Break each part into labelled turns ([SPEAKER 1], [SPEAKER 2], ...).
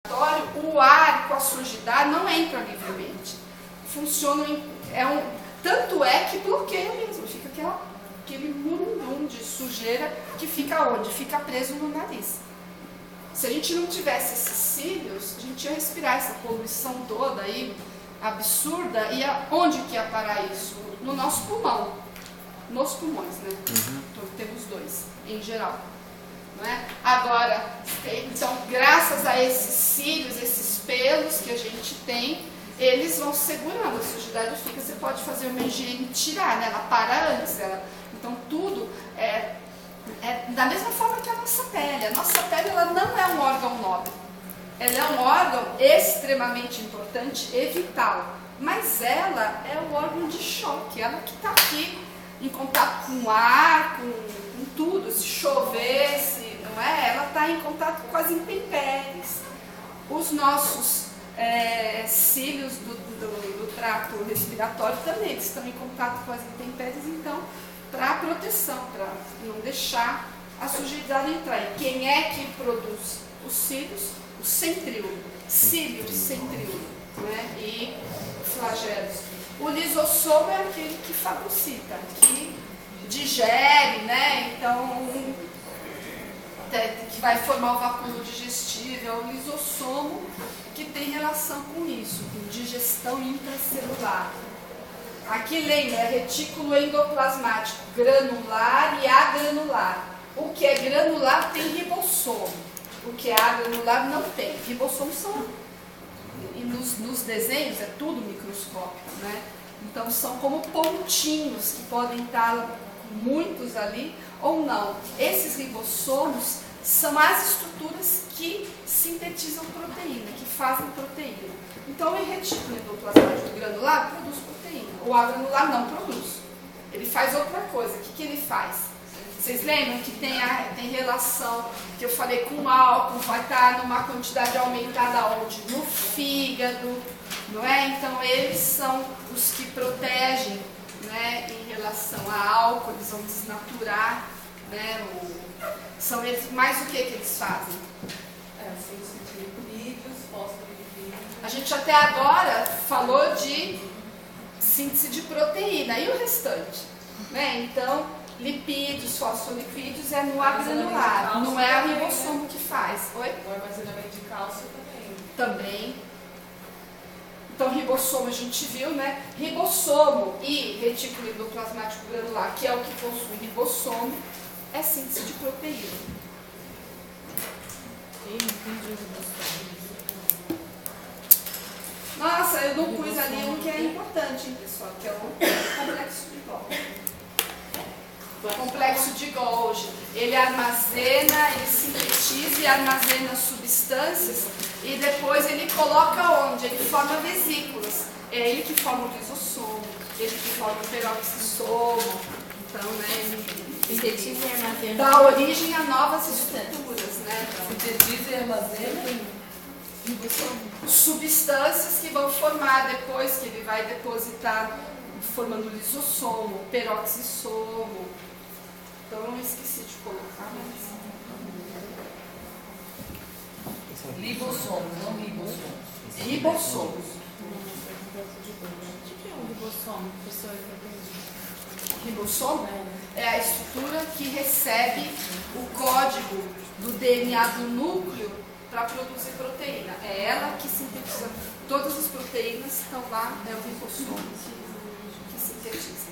[SPEAKER 1] o ar com a sujidade não entra livremente. Funciona, tanto é que bloqueia mesmo, fica aquele murumum de sujeira que fica onde? Fica preso no nariz. Se a gente não tivesse esses cílios, a gente ia respirar essa poluição toda aí, absurda, e onde que ia parar isso? No nosso pulmão, nos pulmões, né? Então, temos dois, em geral. Não é? Agora, então, graças a esses cílios, esses pelos que a gente tem, eles vão segurando, a sujidade fica, você pode fazer uma higiene e tirar, né? Ela para antes, então tudo é da mesma forma que a nossa pele. A nossa pele, ela não é um órgão nobre, ela é um órgão extremamente importante e vital, mas ela é o órgão de choque, ela que está aqui em contato com o ar, com tudo, se chover, não é? Ela está em contato com as intempéries. Os nossos cílios do trato respiratório também estão em contato com as intempéries, então, para proteção, para não deixar a sujidade entrar. E quem é que produz os cílios? O centríolo, cílios centríolo, né? E flagelos. O lisossomo é aquele que fagocita, que digere, né? Então, que vai formar o vacúolo digestivo, é o lisossomo que tem relação com isso, com digestão intracelular. Aqui lembra, é retículo endoplasmático, granular e agranular. O que é granular tem ribossomo, o que é agranular não tem. Ribossomos são, e nos desenhos é tudo microscópico, né? Então são como pontinhos que podem estar muitos ali ou não. Esses ribossomos são as estruturas que sintetizam proteína, que fazem proteína. Então o retículo endoplasmático granular produz proteína, o agranular não produz. Ele faz outra coisa. O que ele faz? Vocês lembram que tem relação, que eu falei, com o álcool, vai estar numa quantidade aumentada onde? No fígado, não é? Então eles são os que protegem, né, em relação a álcool, eles vão desnaturar, né, são eles, mais o que eles fazem?
[SPEAKER 2] Síntese de lipídios, fosfolipídios.
[SPEAKER 1] A gente até agora falou de síntese de proteína, e o restante? Né? Então, lipídios, fosfolipídios é no agranular, não é o ribossomo que faz. Oi?
[SPEAKER 2] O armazenamento de cálcio também.
[SPEAKER 1] Também. Então, ribossomo a gente viu, né? Ribossomo e retículo endoplasmático granular, que é o que possui ribossomo, é síntese de proteína. Nossa, eu não pus ali um que é importante, hein, pessoal, que é o complexo de Golgi. O complexo de Golgi, ele armazena, ele sintetiza e armazena substâncias e depois ele coloca onde? Ele forma vesículas. É ele que forma o lisossomo, ele que forma o peroxissomo. Então, né, ele
[SPEAKER 3] sintetiza e armazena.
[SPEAKER 1] Dá origem a novas estruturas, né?
[SPEAKER 2] Sintetiza e armazena
[SPEAKER 1] substâncias que vão formar depois, que ele vai depositar, formando lisossomo, peroxissomo. Então eu esqueci de colocar, mas...
[SPEAKER 2] Libossomos, não ribossomos.
[SPEAKER 1] Ribossomos.
[SPEAKER 3] O que é um ribossomo, professor?
[SPEAKER 1] Ribossomo é a estrutura que recebe o código do DNA do núcleo para produzir proteína. É ela que sintetiza. Todas as proteínas estão lá, é o ribossomo que sintetiza.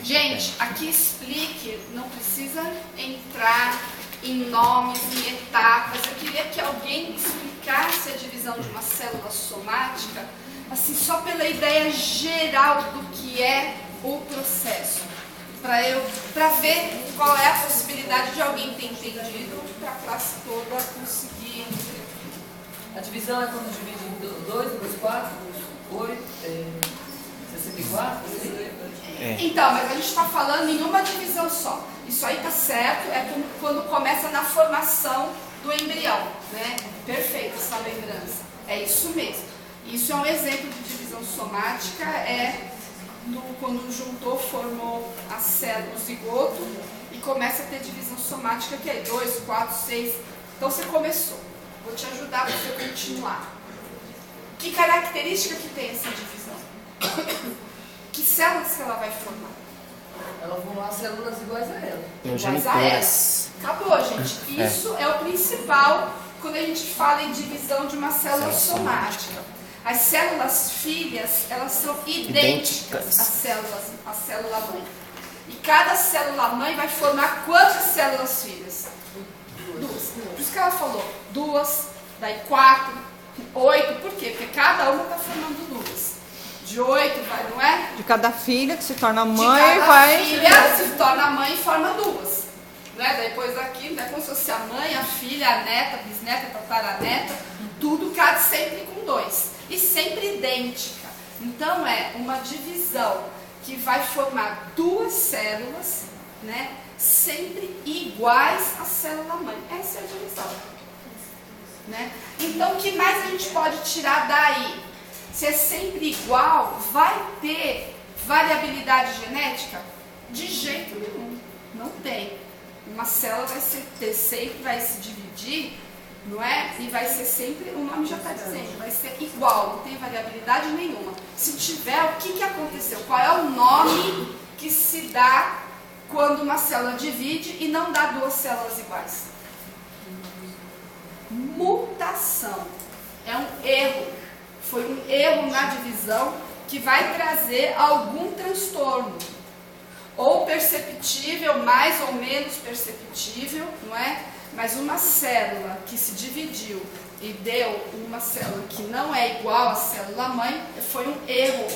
[SPEAKER 1] Gente, aqui explique, não precisa entrar em nomes, em etapas. Eu queria que alguém explicasse a divisão de uma célula somática, assim, só pela ideia geral do que é o processo. Para ver qual é a possibilidade de alguém ter entendido, para a classe toda conseguir.
[SPEAKER 2] A divisão é quando divide em 2, 2, 4, 8, 64?
[SPEAKER 1] Então, mas a gente está falando em uma divisão só. Isso aí está certo, é quando começa na formação do embrião, né? Perfeito essa lembrança. É isso mesmo. Isso é um exemplo de divisão somática, quando juntou, formou a célula, o zigoto, e começa a ter divisão somática, que é 2, 4, 6. Então você começou. Vou te ajudar para você continuar. Que característica que tem essa divisão? Que células que ela vai formar?
[SPEAKER 2] Elas vão lá células iguais a ela.
[SPEAKER 1] Iguais a ela. Acabou, gente. Isso é o principal quando a gente fala em divisão de uma célula somática. As células filhas, elas são idênticas à célula mãe. E cada célula mãe vai formar quantas células filhas? 2. Por isso que ela falou 2, daí 4, 8. Por quê? Porque cada uma está formando 2. De 8 vai, não é?
[SPEAKER 4] De cada filha que se torna
[SPEAKER 1] De
[SPEAKER 4] mãe,
[SPEAKER 1] cada
[SPEAKER 4] vai...
[SPEAKER 1] filha se torna mãe e forma 2. Né? Depois aqui, é como se fosse a mãe, a filha, a neta, a bisneta, a tataraneta, tudo cada sempre com 2. E sempre idêntica. Então é uma divisão que vai formar 2 células, né? Sempre iguais à célula mãe. Essa é a divisão. Né? Então o que mais a gente pode tirar daí? Se é sempre igual, vai ter variabilidade genética? De jeito nenhum. Não tem. Uma célula vai se dividir, não é? E vai ser sempre, o nome já está dizendo, vai ser igual, não tem variabilidade nenhuma. Se tiver, o que aconteceu? Qual é o nome que se dá quando uma célula divide e não dá 2 células iguais? Mutação. É um erro. Foi um erro na divisão que vai trazer algum transtorno. Ou perceptível, mais ou menos perceptível, não é? Mas uma célula que se dividiu e deu uma célula que não é igual à célula mãe, foi um erro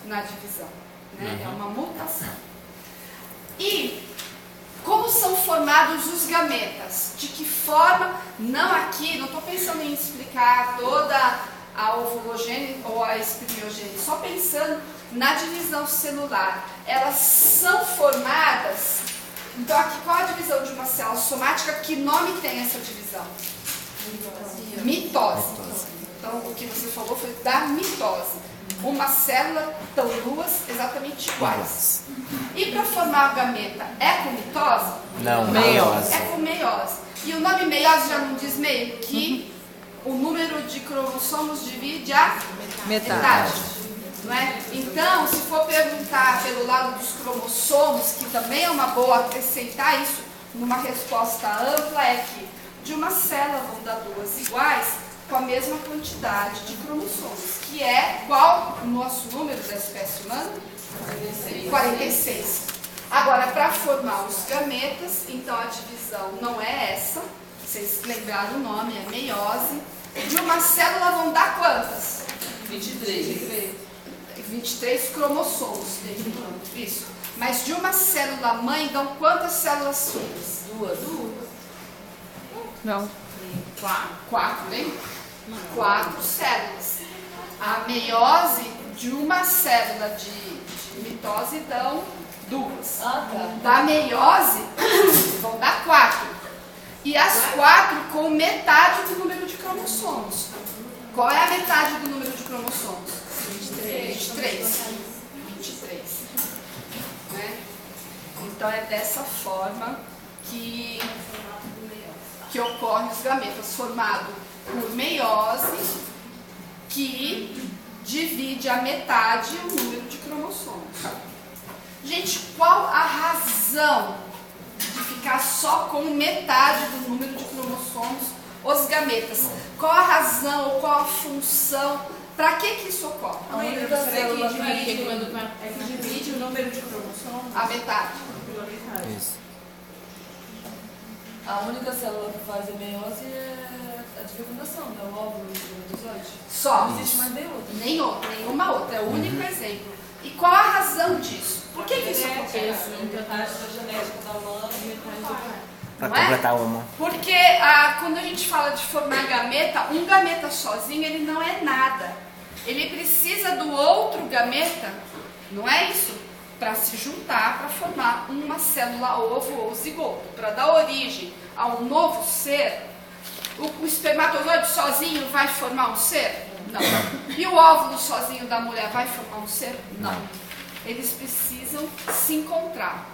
[SPEAKER 1] na divisão, né? É uma mutação. E como são formados os gametas? De que forma? Não aqui, não estou pensando em explicar toda a ovulogênese ou a espermiogênese, só pensando na divisão celular. Elas são formadas. Então aqui qual a divisão de uma célula somática? Que nome tem essa divisão? Mitose. Então o que você falou foi da mitose. Uma célula, então 2 exatamente iguais. E para formar o gameta, é com mitose?
[SPEAKER 5] Não, meiose.
[SPEAKER 1] É com meiose. E o nome meiose já não diz meio? Que o número de cromossomos divide a metade. Não é? Então, se for perguntar pelo lado dos cromossomos, que também é uma boa acrescentar isso numa resposta ampla, é que de uma célula vão dar 2 iguais com a mesma quantidade de cromossomos, que é qual o nosso número da espécie humana? 46. Agora, para formar os gametas, então a divisão não é essa, vocês lembraram o nome, é meiose. De uma célula vão dar quantas? 23 cromossomos dentro do útero, isso. Mas de uma célula mãe dão quantas células filhas?
[SPEAKER 2] 2.
[SPEAKER 4] Não.
[SPEAKER 1] 4, lembra? 4 células. A meiose de uma célula de mitose dão 2.
[SPEAKER 2] Ah, tá.
[SPEAKER 1] Da meiose vão dar 4. E as 4 com metade do número de cromossomos. Qual é a metade do número de cromossomos? 23. Né? Então é dessa forma que ocorre os gametas, formado por meiose, que divide a metade o número de cromossomos. Gente, qual a razão de ficar só com metade do número de cromossomos os gametas? Qual a razão ou qual a função? Para que isso ocorre?
[SPEAKER 2] A única célula
[SPEAKER 3] que divide o número de cromossomos
[SPEAKER 1] A metade.
[SPEAKER 3] pela metade.
[SPEAKER 5] Isso.
[SPEAKER 2] A única célula que faz a meiose é a de fecundação, né? O óvulo do espermatozoide.
[SPEAKER 1] Só.
[SPEAKER 2] Não existe mais
[SPEAKER 1] Nenhuma outra. É o único exemplo. E qual a razão disso? Por que isso acontece?
[SPEAKER 2] Metade da genética da mãe e metade do pai.
[SPEAKER 5] Pra
[SPEAKER 1] Não é?
[SPEAKER 5] completar uma.
[SPEAKER 1] Porque quando a gente fala de formar gameta, um gameta sozinho ele não é nada. Ele precisa do outro gameta, não é isso? Para se juntar, para formar uma célula ovo ou zigoto, para dar origem a um novo ser. O espermatozoide sozinho vai formar um ser? Não. E o óvulo sozinho da mulher vai formar um ser? Não. Eles precisam se encontrar.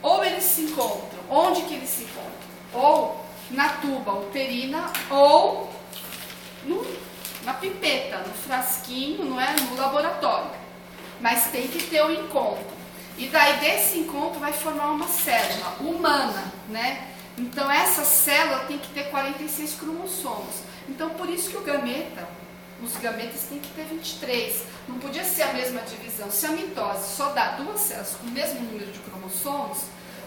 [SPEAKER 1] Ou eles se encontram onde que eles se encontram? Ou na tuba uterina ou na pipeta, no frasquinho, não é? No laboratório. Mas tem que ter um encontro. E daí desse encontro vai formar uma célula humana, né? Então essa célula tem que ter 46 cromossomos. Então por isso que os gametas têm que ter 23. Não podia ser a mesma divisão. Se a mitose só dá 2 células com o mesmo número de cromossomos,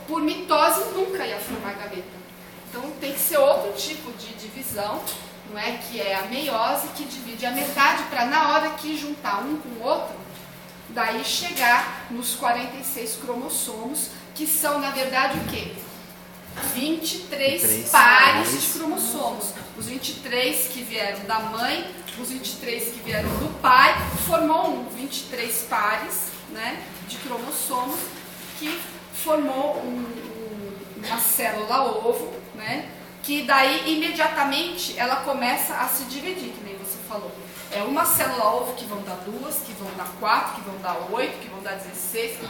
[SPEAKER 1] por mitose nunca ia formar gameta. Então tem que ser outro tipo de divisão, não é? Que é a meiose, que divide a metade para na hora que juntar um com o outro, daí chegar nos 46 cromossomos, que são na verdade o quê? 23 pares de cromossomos. Os 23 que vieram da mãe, os 23 que vieram do pai, formou 23 pares, né, de cromossomos, que formou uma célula ovo, né, que daí imediatamente ela começa a se dividir, que nem você falou. É uma célula ovo que vão dar 2, que vão dar 4, que vão dar 8, que vão dar 16, que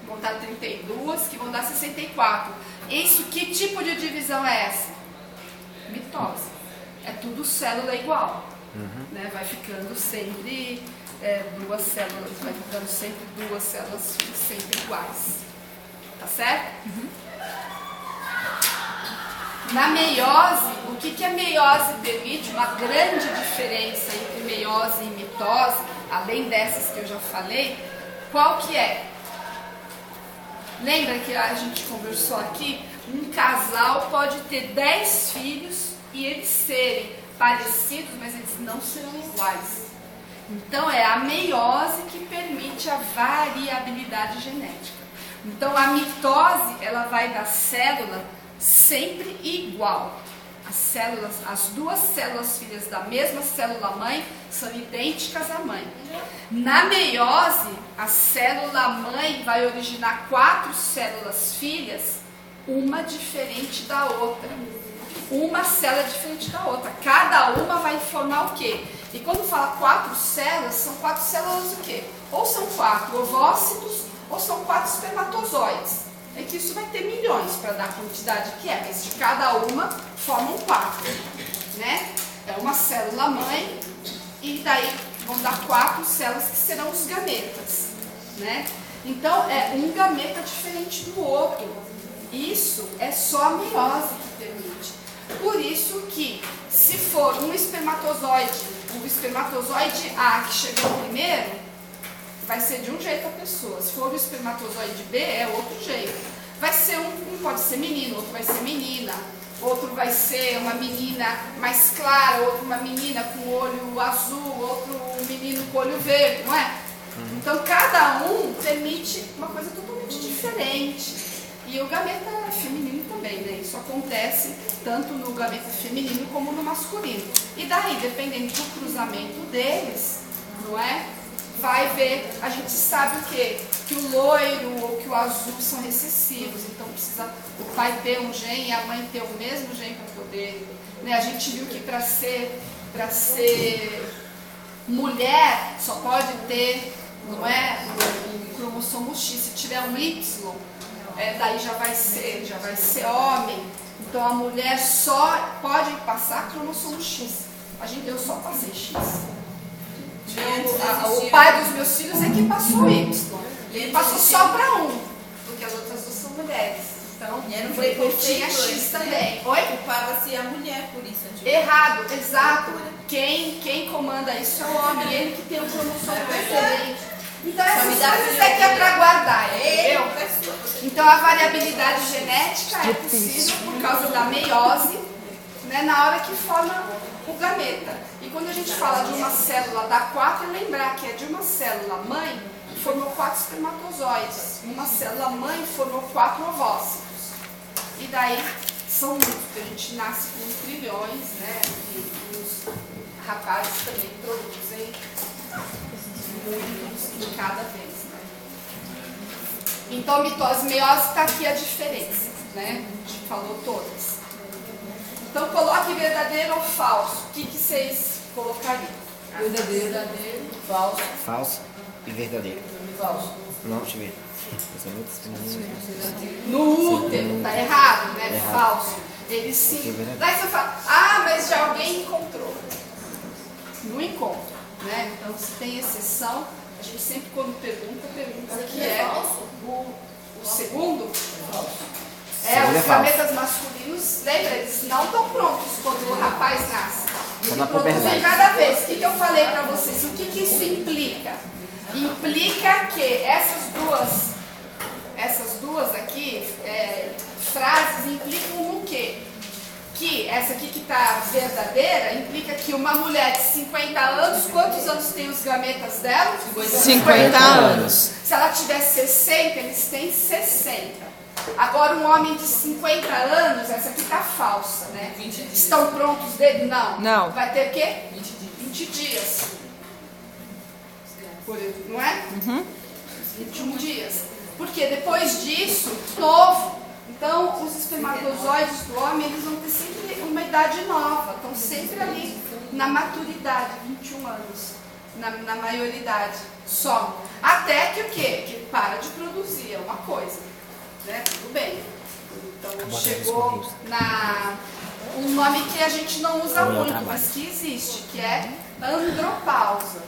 [SPEAKER 1] vão dar 32, que vão dar 64. Isso, que tipo de divisão é essa? Mitose. É tudo célula igual. Né? Vai ficando sempre 2 células, vai ficando sempre 2 células sempre iguais. Tá certo? Na meiose, o que a meiose permite? Uma grande diferença entre meiose e mitose, além dessas que eu já falei, qual que é? Lembra que a gente conversou aqui? Um casal pode ter 10 filhos e eles serem parecidos, mas eles não serão iguais. Então é a meiose que permite a variabilidade genética. Então a mitose, ela vai da célula sempre igual. As 2 células filhas da mesma célula mãe são idênticas à mãe. Na meiose, a célula mãe vai originar 4 células filhas, uma diferente da outra. Uma célula diferente da outra. Cada uma vai formar o quê? E quando fala 4 células, são 4 células o quê? Ou são 4 ovócitos, ou são 4 espermatozoides. É que isso vai ter milhões para dar a quantidade que é, mas de cada uma formam 4, né? É uma célula mãe e daí vão dar 4 células que serão os gametas, né? Então é um gameta diferente do outro. Isso é só a meiose que permite. Por isso que se for um espermatozoide, o espermatozoide A que chegou primeiro, vai ser de um jeito a pessoa. Se for o espermatozoide B, é outro jeito. Vai ser um pode ser menino, outro vai ser menina, outro vai ser uma menina mais clara, outro uma menina com olho azul, outro menino com olho verde, não é? Então cada um permite uma coisa totalmente diferente. E o gameta feminino também, né? Isso acontece tanto no gameta feminino como no masculino. E daí, dependendo do cruzamento deles, não é? Vai ver, a gente sabe o quê? Que o loiro ou que o azul são recessivos, então precisa o pai ter um gene e a mãe ter o mesmo gene para poder, né? A gente viu que para ser mulher só pode ter, não é, o cromossomo X. Se tiver um Y, daí já vai ser homem. Então a mulher só pode passar cromossomo X. Eu só passei X. O pai dos meus filhos é que passou Y. Ele passou só para um, porque as outras 2 são mulheres. Então, eu tinha X também. Oi?
[SPEAKER 3] Culpava-se a mulher por isso.
[SPEAKER 1] Errado, exato. Quem comanda isso é o homem, ele que tem o cromossomo diferente. Então essas coisas é que é para guardar, entendeu? Então a variabilidade genética é possível por causa da meiose, né, na hora que forma o gameta. E quando a gente fala de uma célula da 4, é lembrar que é de uma célula mãe que formou 4 espermatozoides. Uma célula mãe formou 4 ovócitos. E daí são muitos, porque a gente nasce com trilhões, né? E os rapazes também produzem muitos de cada vez, né? Então mitose e meiose está aqui a diferença, né? A gente falou todas. Então coloque verdadeiro ou falso. O que vocês colocariam?
[SPEAKER 2] Verdadeiro, falso.
[SPEAKER 4] Falso e verdadeiro.
[SPEAKER 2] Falso.
[SPEAKER 4] Não, deixa eu ver.
[SPEAKER 1] No útero, tá errado, né? Falso. Ele sim. Daí você fala, mas já alguém encontrou. Não encontra, né? Então, se tem exceção, a gente sempre quando pergunta que é o segundo. Os gametas masculinos, lembra, eles não estão prontos quando o rapaz nasce. Ele produz cada vez. O que eu falei para vocês? O que isso implica? Implica que essas duas aqui, frases implicam no quê? Que essa aqui que está verdadeira implica que uma mulher de 50 anos, quantos anos tem os gametas dela?
[SPEAKER 4] 50 anos.
[SPEAKER 1] Se ela tiver 60, eles têm 60. Agora um homem de 50 anos, essa aqui está falsa, né?
[SPEAKER 2] 20 dias.
[SPEAKER 1] Estão prontos dele? Não.
[SPEAKER 4] Não.
[SPEAKER 1] Vai ter o quê?
[SPEAKER 2] 20 dias.
[SPEAKER 1] 20 dias. Não é? 21 dias. Porque depois disso, novo. Então, os espermatozoides do homem, eles vão ter sempre uma idade nova. Estão sempre ali na maturidade, 21 anos. Na maioridade. Só. Até que o quê? Que ele para de produzir, é uma coisa. Né? Tudo bem. Então, chegou um nome que a gente não usa muito, mas que existe, que é andropausa.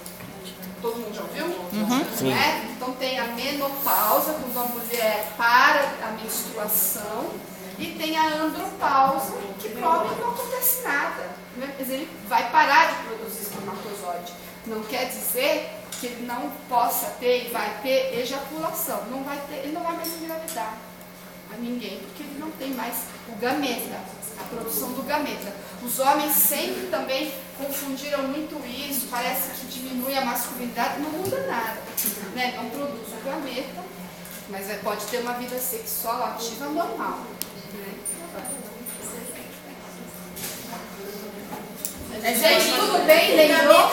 [SPEAKER 1] Todo mundo já ouviu?
[SPEAKER 4] Sim.
[SPEAKER 1] Né? Então tem a menopausa, quando a mulher para a menstruação, e tem a andropausa, que prova que não acontece nada. Né? Mas ele vai parar de produzir espermatozoide. Não quer dizer que ele não possa ter e vai ter ejaculação. Não vai ter, ele não vai mais engravidar a ninguém, porque ele não tem mais o gameta, a produção do gameta. Os homens sempre também confundiram muito isso, parece que diminui a masculinidade, não muda nada, né? Não produz o gameta, mas pode ter uma vida sexual ativa normal, né? Gente, tudo bem? Lembrou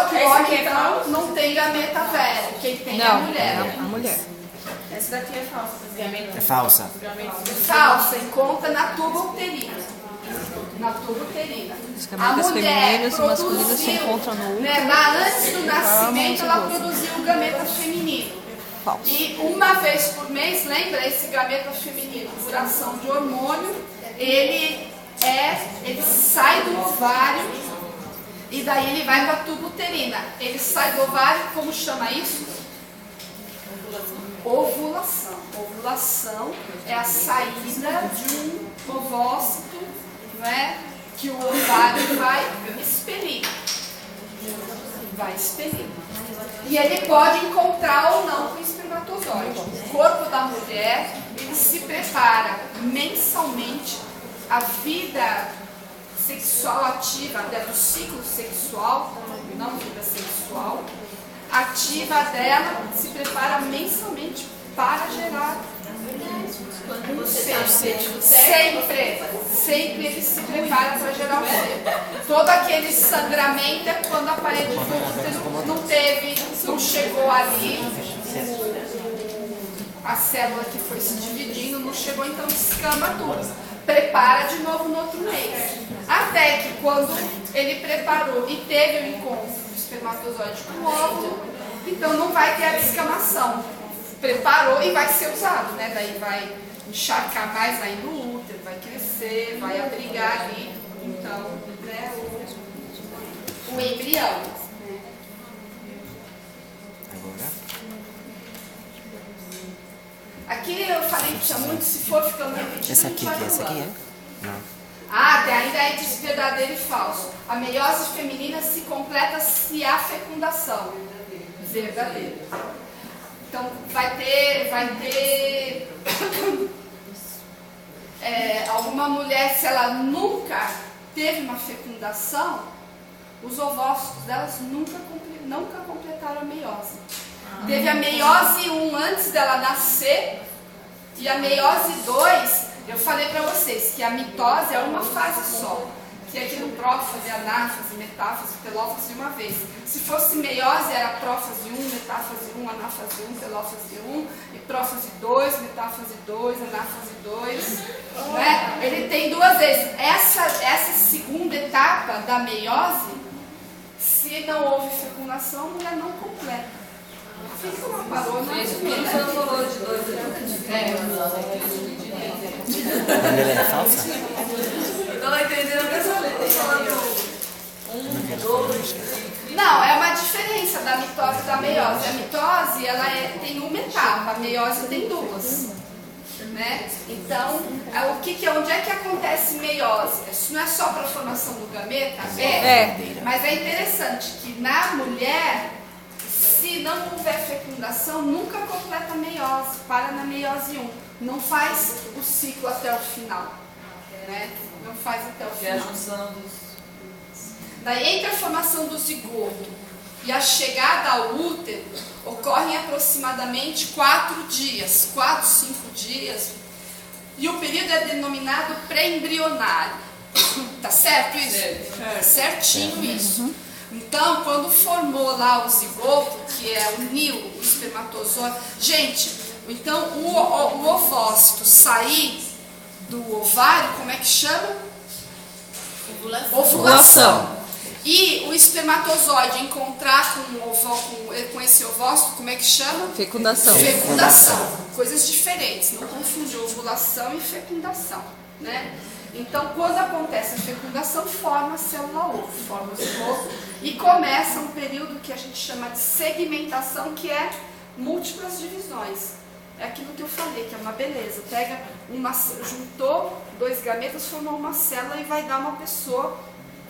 [SPEAKER 1] que o homem então não tem gameta velha, quem tem é a mulher.
[SPEAKER 4] A mulher.
[SPEAKER 3] Essa daqui é falsa, os gametas.
[SPEAKER 5] É falsa.
[SPEAKER 1] Falsa, encontra na tuba uterina. Na tuba uterina.
[SPEAKER 4] Os gametas femininos e masculinos se encontram no útero.
[SPEAKER 1] Antes do nascimento, ela produziu o gameta feminino.
[SPEAKER 4] Falso.
[SPEAKER 1] E uma vez por mês, lembra, esse gameta feminino, por ação de hormônio, ele sai do ovário e daí ele vai para a tuba uterina. Ele sai do ovário, como chama isso? Ovulação. Ovulação é a saída de um ovócito, né, que o ovário vai expelir. Vai expelir. E ele pode encontrar ou não com o espermatozoide. O corpo da mulher, ele se prepara mensalmente. A vida sexual ativa, do ciclo sexual, não vida sexual, ativa dela, se prepara mensalmente para gerar. Sempre ele se prepara para gerar o ser. Todo aquele sangramento é quando a parede do útero não chegou ali, a célula que foi se dividindo não chegou, então descama tudo. Prepara de novo no outro mês. Até que quando ele preparou e teve o encontro do espermatozoide com o óvulo, então não vai ter a descamação. Preparou e vai ser usado, né? Daí vai encharcar mais ainda o útero, vai crescer, vai abrigar ali, então, né, o embrião. Aqui eu falei que tinha muito, se for ficando repetido.
[SPEAKER 5] Essa aqui é? Não.
[SPEAKER 1] Ainda é de verdadeiro e falso. A meiose feminina se completa se há fecundação. Verdadeiro. Então vai ter alguma mulher, se ela nunca teve uma fecundação, os ovócitos delas nunca completaram a meiose. Teve a meiose 1 antes dela nascer e a meiose 2, eu falei para vocês que a mitose é uma fase só. Que é aquilo prófase, anáfase, metáfase, telófase uma vez. Se fosse meiose era prófase 1, metáfase 1, anáfase 1, telófase 1, e prófase 2, metáfase 2, anáfase 2. Né? Ele tem 2 vezes. Essa segunda etapa da meiose, se não houve fecundação, a mulher não completa. Fica uma parona.
[SPEAKER 2] Isso, porque ele só falou de 2
[SPEAKER 5] A primeira é falsa?
[SPEAKER 2] Então, tá entendendo a pessoa falando 1, 2.
[SPEAKER 1] Não, é uma diferença da mitose e da meiose. A mitose, ela tem uma etapa, a meiose tem duas. Né? Então, onde é que acontece meiose? Isso não é só para a formação do gameta? Mas é interessante que na mulher, se não houver fecundação, nunca completa a meiose, para na meiose 1. Não faz o ciclo até o final. Né? Não faz até o
[SPEAKER 2] Que é a
[SPEAKER 1] final.
[SPEAKER 2] junção dos...
[SPEAKER 1] Daí, entre a formação do zigoto e a chegada ao útero, ocorrem aproximadamente 4 dias, 4, 5 dias, e o período é denominado pré-embrionário. Tá certo isso? Certinho isso. Então, quando formou lá o zigoto, que é uniu o espermatozoide... Gente, então o ovócito sair do ovário, como é que chama? Ovulação. E o espermatozoide encontrar com esse ovócito, como é que chama?
[SPEAKER 4] Fecundação.
[SPEAKER 1] Fecundação. Coisas diferentes, não confundir ovulação e fecundação, né? Então, quando acontece a fecundação, forma a célula ovo, forma o zigoto e começa um período que a gente chama de segmentação, que é múltiplas divisões. É aquilo que eu falei, que é uma beleza. Juntou 2 gametas, formou uma célula e vai dar uma pessoa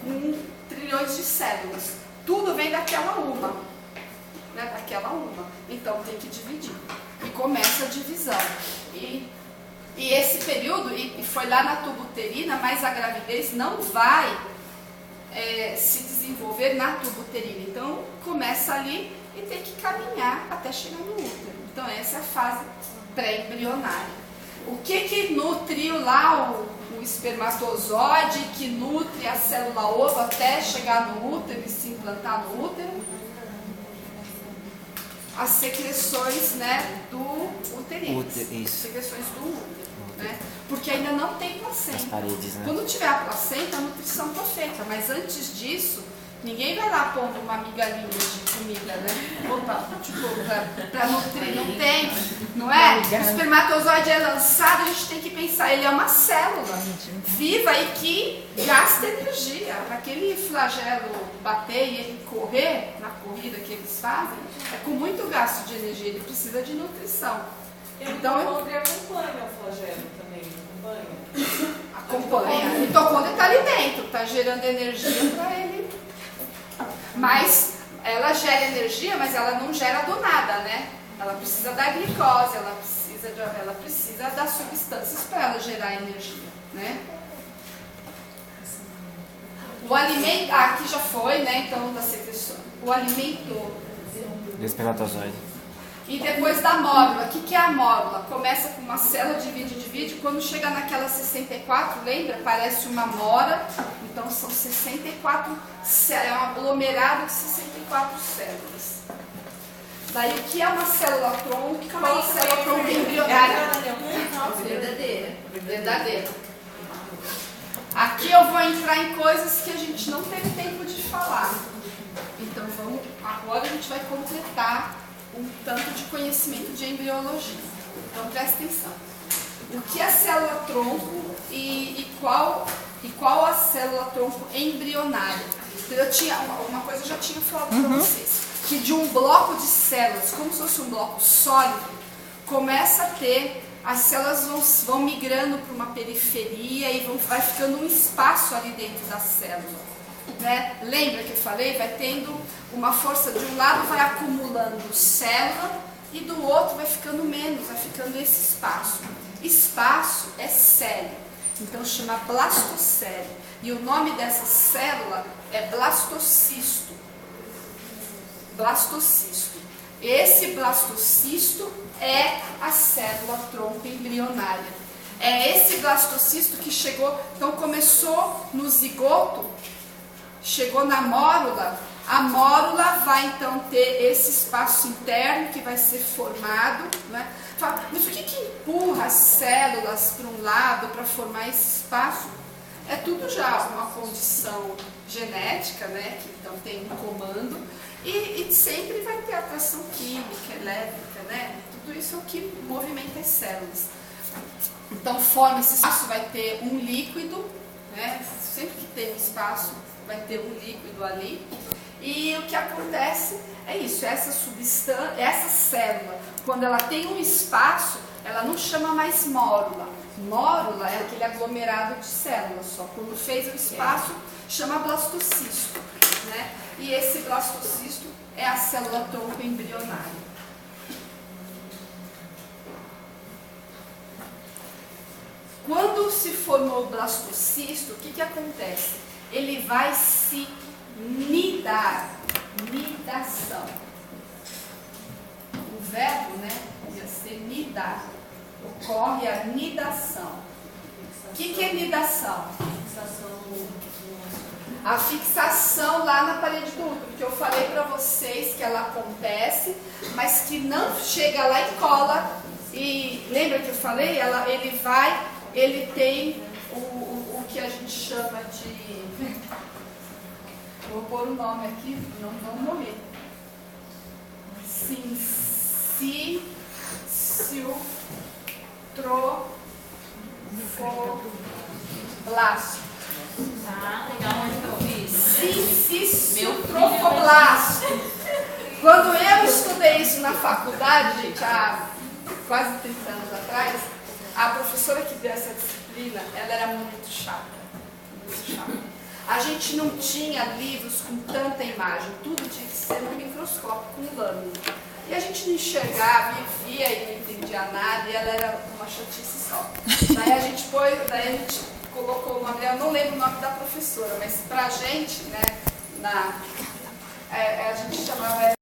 [SPEAKER 1] com trilhões de células. Tudo vem daquela uma. Né? Daquela uma. Então tem que dividir. E começa a divisão. E esse período, e foi lá na tubuterina, mas a gravidez não vai se desenvolver na tubuterina. Então começa ali e tem que caminhar até chegar no útero. Então essa é a fase pré-embrionária. O que nutriu lá o espermatozoide, que nutre a célula ovo até chegar no útero e se implantar no útero? As secreções, né, do uterino.
[SPEAKER 5] Isso.
[SPEAKER 1] Secreções do útero. Né? Porque ainda não tem placenta.
[SPEAKER 5] As paredes, né?
[SPEAKER 1] Quando tiver a placenta, a nutrição está feita. Mas antes disso, ninguém vai lá pondo uma migalhinha de comida, né? Opa, tipo, pra nutrir. Não tem, não é? O espermatozoide é lançado, a gente tem que pensar, ele é uma célula viva e que gasta energia. Para aquele flagelo bater e ele correr, na corrida que eles fazem, é com muito gasto de energia, ele precisa de nutrição.
[SPEAKER 6] Então, o mitocôndria acompanha o flagelo também,
[SPEAKER 1] acompanha. A mitocôndria está ali dentro, está gerando energia para ele. Mas ela gera energia, mas ela não gera do nada, né? Ela precisa da glicose, ela precisa das substâncias para ela gerar energia, né? O alimento, aqui já foi, né? Então, da secreção. O alimento
[SPEAKER 5] Do espermatozoide.
[SPEAKER 1] e depois da mórula. O que é a mórula? Começa com uma célula, divide. Quando chega naquela 64, lembra? Parece uma mora. Então são 64 células. É um aglomerado de 64 células. Daí o que é uma célula tronco? Qual célula tronco embrionária? Verdadeira. Aqui eu vou entrar em coisas que a gente não teve tempo de falar. Então agora a gente vai completar um tanto de conhecimento de embriologia. Então presta atenção. O que é célula tronco e qual a célula tronco embrionária? Então, uma coisa eu já tinha falado para vocês, que de um bloco de células, como se fosse um bloco sólido, começa a ter, as células vão migrando para uma periferia e vai ficando um espaço ali dentro da célula. Né? Lembra que eu falei? Vai tendo uma força, de um lado vai acumulando célula e do outro vai ficando menos, vai ficando esse espaço. Espaço é célula, então chama blastocélula. E o nome dessa célula é blastocisto. Blastocisto. Esse blastocisto é a célula tronco embrionária. É esse blastocisto que chegou, então começou no zigoto, chegou na mórula, a mórula vai então ter esse espaço interno que vai ser formado, né? Mas o que empurra as células para um lado para formar esse espaço? é tudo já uma condição genética, né, que então tem um comando, e sempre vai ter atração química, elétrica, né, tudo isso é o que movimenta as células. Então forma esse espaço, vai ter um líquido, né, sempre que tem um espaço vai ter um líquido ali, e o que acontece é isso, essa substância, essa célula, quando ela tem um espaço, ela não chama mais mórula. Mórula é aquele aglomerado de células só. Quando fez o espaço, chama blastocisto, né? E esse blastocisto é a célula tronco embrionária. Quando se formou o blastocisto, o que acontece? Ele vai se nidar. Nidação. O verbo, né, ia ser nidar. Ocorre a nidação. O que é nidação? A fixação lá na parede do útero, que eu falei para vocês que ela acontece, mas que não chega lá e cola. E lembra que eu falei? Ele tem o que a gente chama de... Vou pôr o nome aqui, não vão morrer. Sincicitrofoblasto.
[SPEAKER 3] Ah, legal, onde que eu fiz?
[SPEAKER 1] Sincicitrofoblasto. Quando eu estudei isso na faculdade, gente, há quase 30 anos atrás, a professora que deu essa disciplina, ela era muito chata. Muito chata. A gente não tinha livros com tanta imagem, tudo tinha que ser no microscópio, com lâmina. E a gente não enxergava, e via e não entendia nada, e ela era uma chatice só. Daí a gente colocou o nome, eu não lembro o nome da professora, mas pra gente, né, a gente chamava